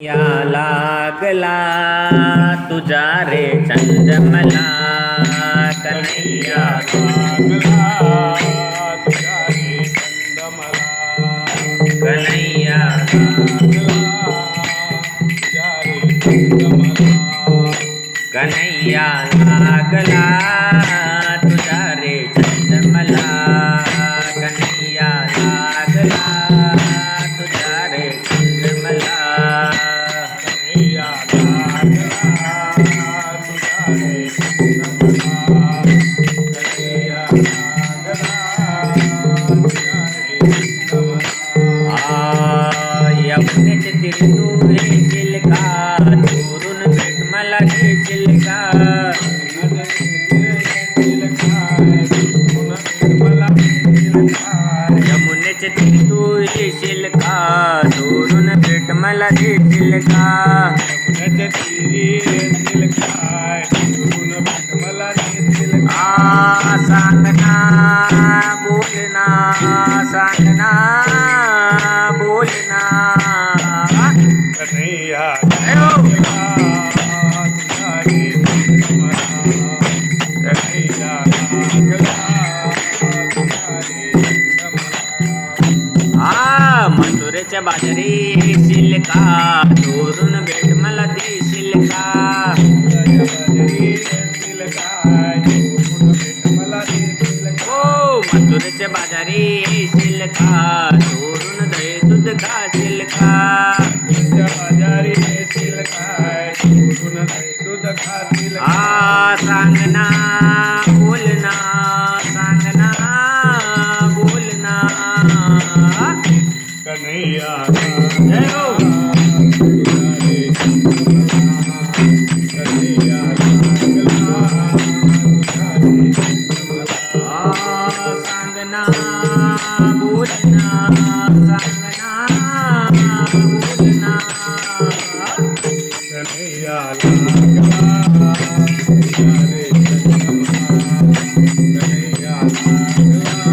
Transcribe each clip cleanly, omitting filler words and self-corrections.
या लागला तुझा रे छंद मला कन्हैया लागला तुझा रे छंद मला कन्हैया लागला तुझा रे छंद मला कन्हैया लागला तुझा रे छंद मला कन्हैया लागला तुझा रे छंद मला कन्हैया लागला तुझा रे छंद मला कन्हैया लागला तुझा रे छंद मला यमुनेचे तीर तू येशील का चोरून भेट मला देशील का यमुनेचे तीर तू येशील का चोरून भेट मला देशील का सांगना बोलना सांगना बोलना कन्हैया मथुरेच्या बाजारी येशील का चोरून भेट मला देशील का हो मथुरेच्या बाजारी येशील का चोरून दही दूध खाशील का सांगना बोलना सांगना बोलना कन्हैया जय हो सांगना बोलना सांगना बोलना कन्हैया लागला तुझा रे छंद मला कन्हैया लागला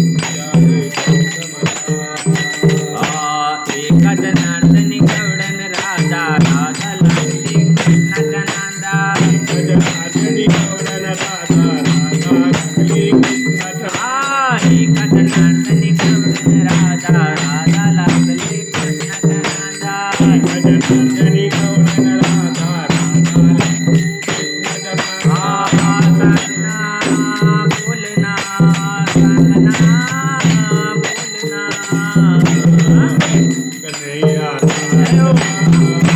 तुझा रे छंद मला एका जनार्दनी गवडन राजा राजा लागली कृष्णाच्या नांदा जनार्दनी गवडन राजा राजा लागली कृष्णाच्या एका जनार्दनी गवडन राजा राजा लागली कृष्णाच्या नांदा जनार्दनी गवडन राजा राजा लागली कृष्णाच्या सांगना बोलना सांगना बोलना कन्हैया लागला